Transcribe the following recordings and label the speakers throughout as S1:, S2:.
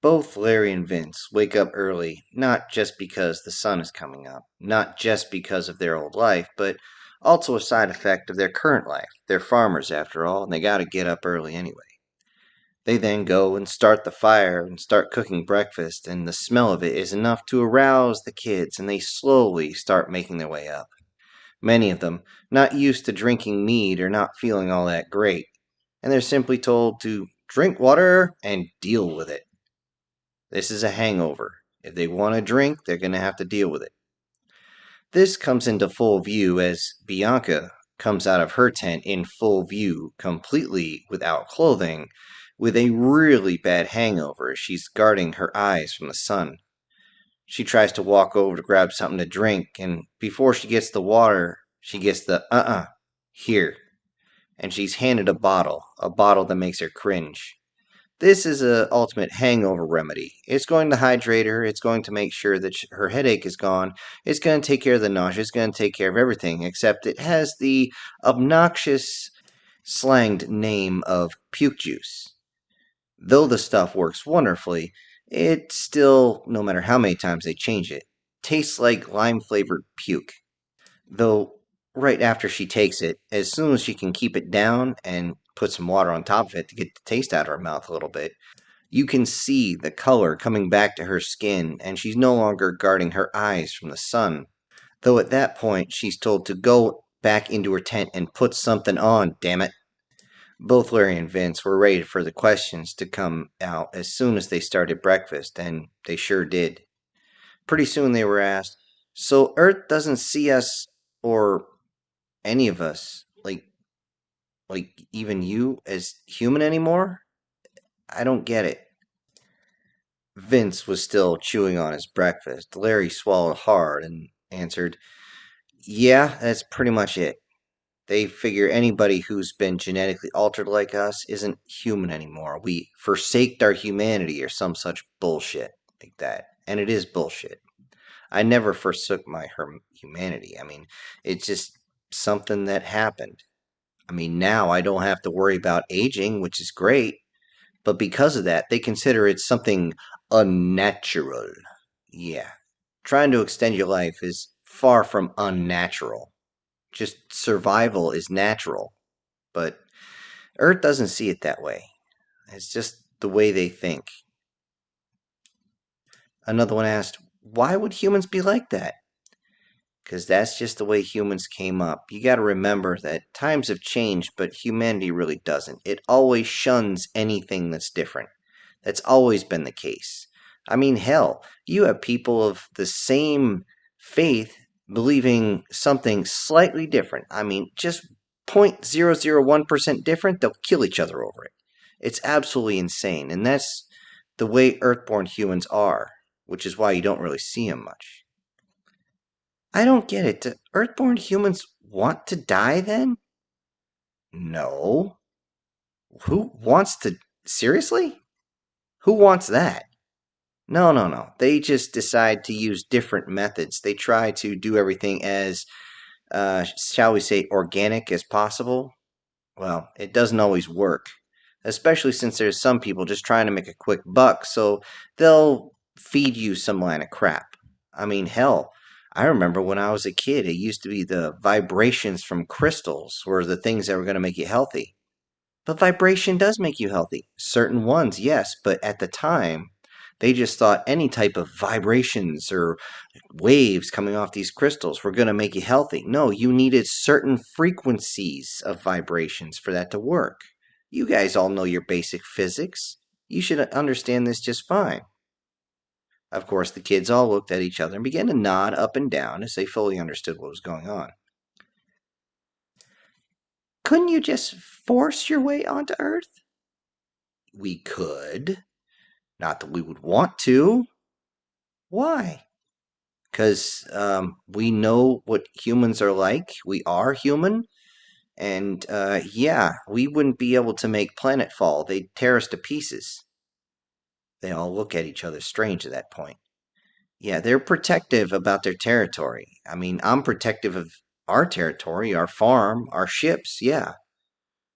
S1: Both Larry and Vince wake up early, not just because the sun is coming up, not just because of their old life, but also a side effect of their current life. They're farmers, after all, and they gotta get up early anyway. They then go and start the fire and start cooking breakfast, and the smell of it is enough to arouse the kids, and they slowly start making their way up. Many of them, not used to drinking mead, are not feeling all that great, and they're simply told to drink water and deal with it. This is a hangover. If they want to drink, they're going to have to deal with it. This comes into full view as Bianca comes out of her tent in full view, completely without clothing, with a really bad hangover as she's guarding her eyes from the sun. She tries to walk over to grab something to drink, and before she gets the water, she gets the here. And she's handed a bottle that makes her cringe. This is a ultimate hangover remedy. It's going to hydrate her. It's going to make sure that her headache is gone. It's going to take care of the nausea. It's going to take care of everything, except it has the obnoxious slanged name of puke juice. Though the stuff works wonderfully, it still, no matter how many times they change it, tastes like lime-flavored puke. Though, right after she takes it, as soon as she can keep it down and put some water on top of it to get the taste out of her mouth a little bit, you can see the color coming back to her skin, and she's no longer guarding her eyes from the sun. Though at that point, she's told to go back into her tent and put something on, damn it. Both Larry and Vince were ready for the questions to come out as soon as they started breakfast, and they sure did. Pretty soon they were asked, "So Earth doesn't see us, or any of us, like even you, as human anymore? I don't get it." Vince was still chewing on his breakfast. Larry swallowed hard and answered, "Yeah, that's pretty much it. They figure anybody who's been genetically altered like us isn't human anymore. We forsaked our humanity or some such bullshit like that. And it is bullshit. I never forsook my humanity. I mean, it's just something that happened. I mean, now I don't have to worry about aging, which is great. But because of that, they consider it something unnatural. Yeah. Trying to extend your life is far from unnatural. Just survival is natural. But Earth doesn't see it that way. It's just the way they think." Another one asked, "Why would humans be like that?" Because that's just the way humans came up. You got to remember that times have changed, but humanity really doesn't. It always shuns anything that's different. That's always been the case. I mean, hell, you have people of the same faith believing something slightly different. I mean, just 0.001% different, they'll kill each other over it. It's absolutely insane. And that's the way Earthborn humans are, which is why you don't really see them much. I don't get it. Do Earthborn humans want to die then? No. Who wants to? Seriously? Who wants that? No, no, no. They just decide to use different methods. They try to do everything as, shall we say, organic as possible. Well, it doesn't always work, especially since there's some people just trying to make a quick buck, so they'll feed you some line of crap. I mean, hell, I remember when I was a kid, it used to be the vibrations from crystals were the things that were going to make you healthy. But vibration does make you healthy. Certain ones, yes, but at the time, they just thought any type of vibrations or waves coming off these crystals were going to make you healthy. No, you needed certain frequencies of vibrations for that to work. You guys all know your basic physics. You should understand this just fine. Of course, the kids all looked at each other and began to nod up and down as they fully understood what was going on. Couldn't you just force your way onto Earth? We could. Not that we would want to. Why? Because we know what humans are like. We are human. And yeah, we wouldn't be able to make planetfall. They'd tear us to pieces. They all look at each other strange at that point. Yeah, they're protective about their territory. I mean, I'm protective of our territory, our farm, our ships, yeah.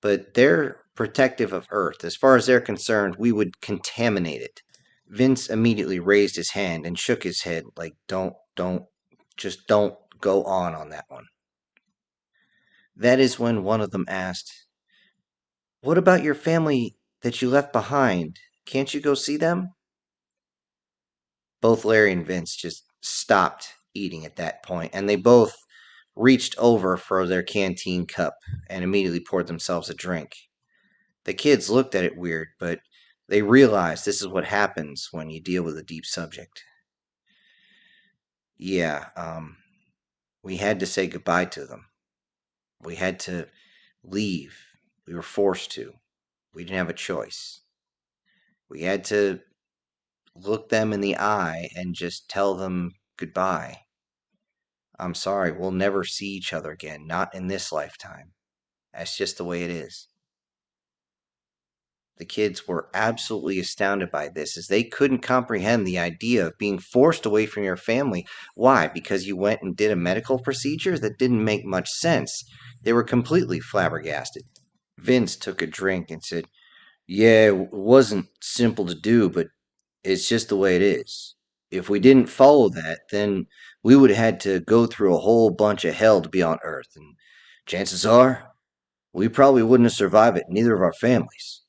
S1: But they're protective of Earth. As far as they're concerned, we would contaminate it. Vince immediately raised his hand and shook his head like, just don't go on that one. That is when one of them asked, "What about your family that you left behind? Can't you go see them?" Both Larry and Vince just stopped eating at that point, and they both reached over for their canteen cup and immediately poured themselves a drink. The kids looked at it weird, but they realized this is what happens when you deal with a deep subject. Yeah, we had to say goodbye to them. We had to leave. We were forced to. We didn't have a choice. We had to look them in the eye and just tell them goodbye. I'm sorry, we'll never see each other again, not in this lifetime. That's just the way it is. The kids were absolutely astounded by this, as they couldn't comprehend the idea of being forced away from your family. Why? Because you went and did a medical procedure? That didn't make much sense. They were completely flabbergasted. Vince took a drink and said, "Yeah, it wasn't simple to do, but it's just the way it is. If we didn't follow that, then we would have had to go through a whole bunch of hell to be on Earth, and chances are we probably wouldn't have survived it, neither of our families.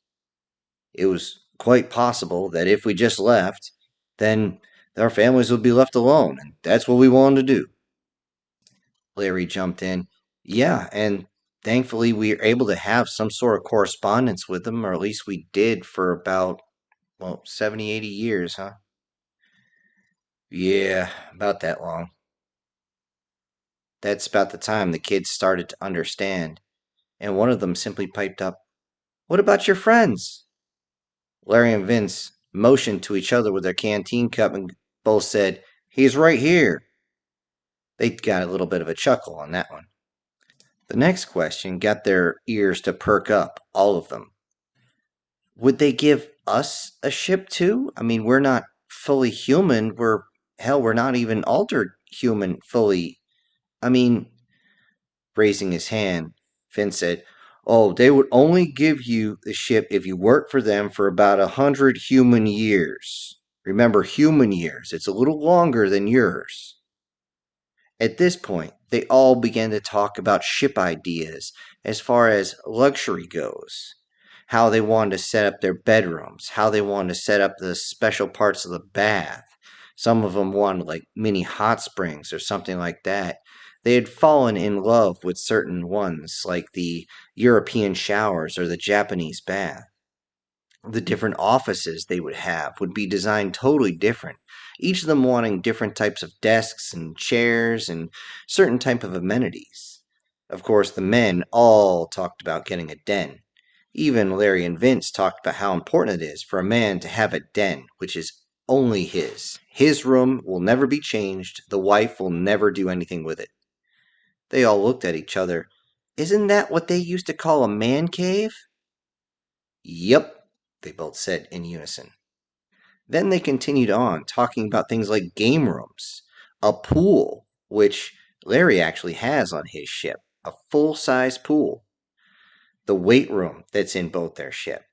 S1: It was quite possible that if we just left, then our families would be left alone, and that's what we wanted to do." Larry jumped in. "Yeah, and thankfully we were able to have some sort of correspondence with them, or at least we did for about, well, 70, 80 years, huh?" "Yeah, about that long." That's about the time the kids started to understand, and one of them simply piped up, "What about your friends?" Larry and Vince motioned to each other with their canteen cup and both said, "He's right here." They got a little bit of a chuckle on that one. The next question got their ears to perk up, all of them. Would they give us a ship too? I mean, we're not fully human. We're not even altered human fully. I mean, raising his hand, Finn said, "Oh, they would only give you the ship if you worked for them for about 100 human years. Remember, human years. It's a little longer than yours." At this point, they all began to talk about ship ideas as far as luxury goes. How they wanted to set up their bedrooms, how they wanted to set up the special parts of the bath. Some of them wanted like mini hot springs or something like that. They had fallen in love with certain ones, like the European showers or the Japanese bath. The different offices they would have would be designed totally different, each of them wanting different types of desks and chairs and certain type of amenities. Of course, the men all talked about getting a den. Even Larry and Vince talked about how important it is for a man to have a den, which is only his. His room will never be changed. The wife will never do anything with it. They all looked at each other. "Isn't that what they used to call a man cave?" "Yep," they both said in unison. Then they continued on, talking about things like game rooms, a pool, which Larry actually has on his ship, a full size pool, the weight room that's in both their ship,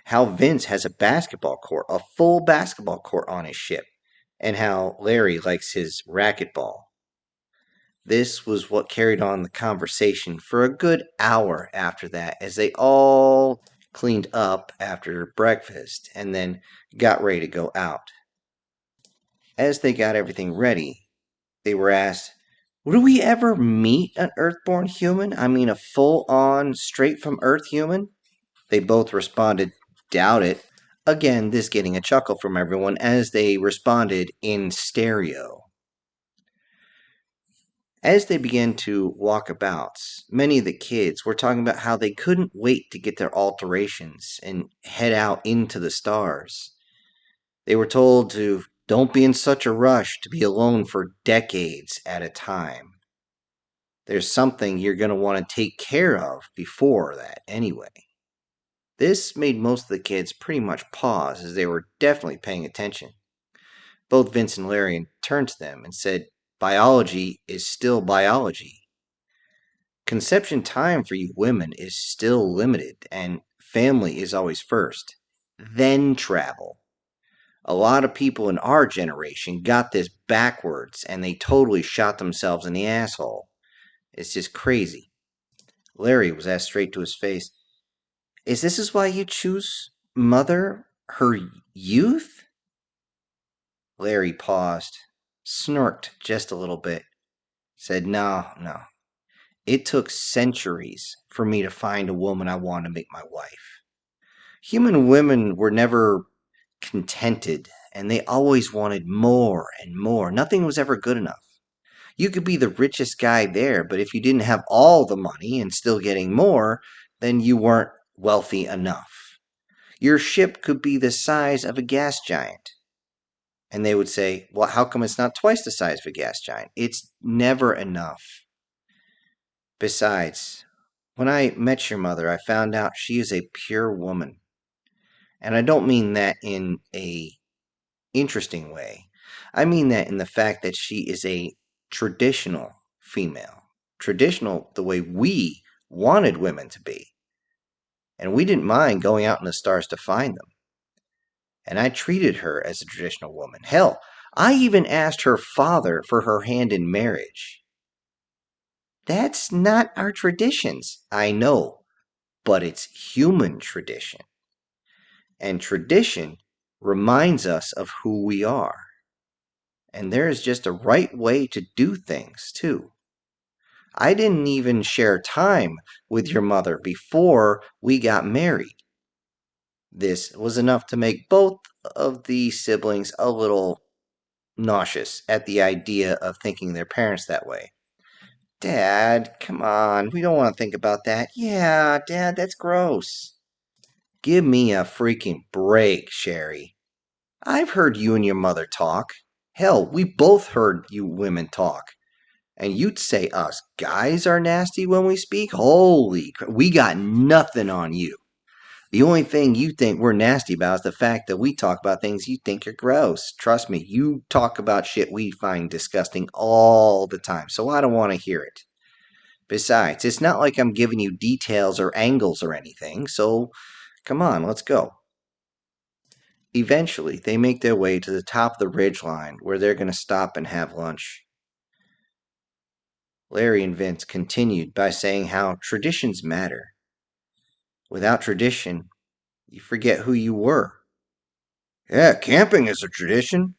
S1: how Vince has a basketball court, a full basketball court on his ship, and how Larry likes his racquetball. This was what carried on the conversation for a good hour after that, as they all cleaned up after breakfast and then got ready to go out. As they got everything ready, they were asked, "Would we ever meet an Earthborn human? I mean, a full on, straight from Earth human?" They both responded, "Doubt it." Again, this getting a chuckle from everyone as they responded in stereo. As they began to walk about, many of the kids were talking about how they couldn't wait to get their alterations and head out into the stars. They were told to don't be in such a rush to be alone for decades at a time. There's something you're going to want to take care of before that, anyway. This made most of the kids pretty much pause, as they were definitely paying attention. Both Vince and Larry turned to them and said, "Biology is still biology. Conception time for you women is still limited, and family is always first. Then travel. A lot of people in our generation got this backwards and they totally shot themselves in the asshole. It's just crazy. Larry was asked straight to his face, "Is this why you choose mother, her youth?" Larry paused, snorked just a little bit, said, "No, no. It took centuries for me to find a woman I want to make my wife. Human women were never contented, and they always wanted more and more. Nothing was ever good enough. You could be the richest guy there, but if you didn't have all the money and still getting more, then you weren't wealthy enough. Your ship could be the size of a gas giant." And they would say, "Well, how come it's not twice the size of a gas giant?" It's never enough. Besides, when I met your mother, I found out she is a pure woman. And I don't mean that in a interesting way. I mean that in the fact that she is a traditional female. Traditional the way we wanted women to be. And we didn't mind going out in the stars to find them. And I treated her as a traditional woman. Hell, I even asked her father for her hand in marriage. That's not our traditions, I know, but it's human tradition. And tradition reminds us of who we are. And there is just a right way to do things, too. I didn't even share time with your mother before we got married. This was enough to make both of the siblings a little nauseous at the idea of thinking their parents that way. "Dad, come on, we don't want to think about that." "Yeah, Dad, that's gross." "Give me a freaking break, Sherry. I've heard you and your mother talk. Hell, we both heard you women talk. And you'd say us guys are nasty when we speak? Holy crap, we got nothing on you. The only thing you think we're nasty about is the fact that we talk about things you think are gross. Trust me, you talk about shit we find disgusting all the time, so I don't want to hear it. Besides, it's not like I'm giving you details or angles or anything, so come on, let's go." Eventually, they make their way to the top of the ridge line where they're going to stop and have lunch. Larry and Vince continued by saying how traditions matter. Without tradition, you forget who you were. "Yeah, camping is a tradition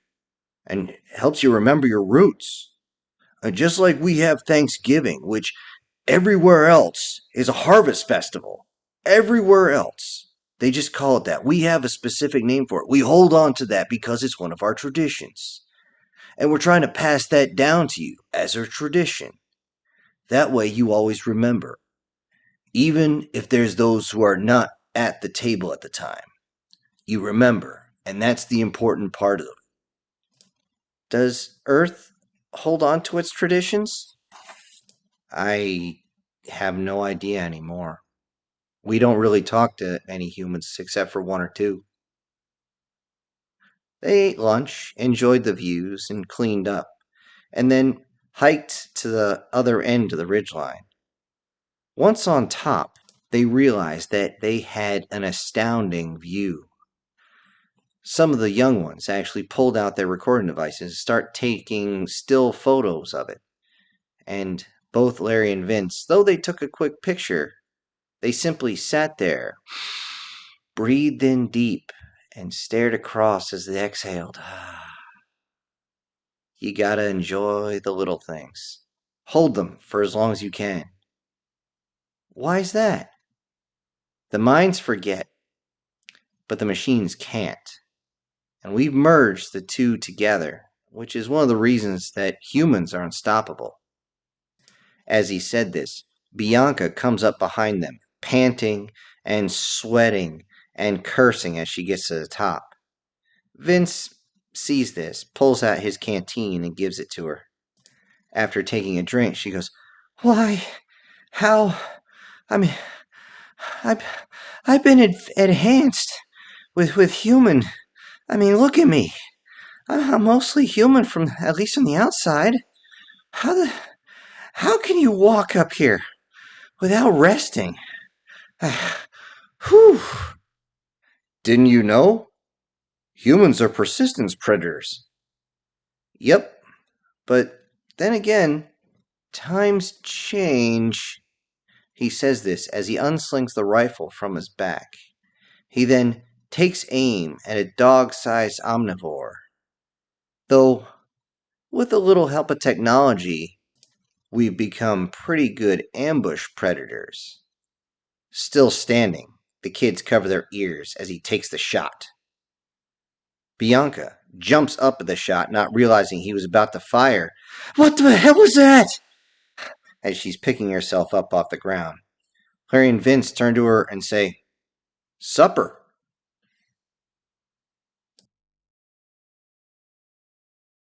S1: and helps you remember your roots. Just like we have Thanksgiving, which everywhere else is a harvest festival. Everywhere else. They just call it that. We have a specific name for it. We hold on to that because it's one of our traditions. And we're trying to pass that down to you as a tradition. That way you always remember. Even if there's those who are not at the table at the time. You remember. And that's the important part of it." Does Earth hold on to its traditions? I have no idea anymore. We don't really talk to any humans except for one or two. They ate lunch, enjoyed the views, and cleaned up, and then hiked to the other end of the ridgeline. Once on top, they realized that they had an astounding view. Some of the young ones actually pulled out their recording devices and start taking still photos of it. And both Larry and Vince, though they took a quick picture, they simply sat there, breathed in deep, and stared across as they exhaled. You gotta enjoy the little things. Hold them for as long as you can. Why's that? The minds forget, but the machines can't. And we've merged the two together, which is one of the reasons that humans are unstoppable. As he said this, Bianca comes up behind them, panting and sweating and cursing as she gets to the top. Vince sees this, pulls out his canteen, and gives it to her. After taking a drink, she goes, "Why? How? I mean, I've, I've been enhanced with human. I mean, look at me. I'm mostly human from, at least on the outside. How can you walk up here without resting? Whew." "Didn't you know?" Humans are persistence predators. Yep, but then again, times change. He says this as he unslings the rifle from his back. He then takes aim at a dog-sized omnivore. Though, with a little help of technology, we've become pretty good ambush predators. Still standing, the kids cover their ears as he takes the shot. Bianca jumps up at the shot, not realizing he was about to fire. What the hell was that? As she's picking herself up off the ground. Clary and Vince turn to her and say, Supper.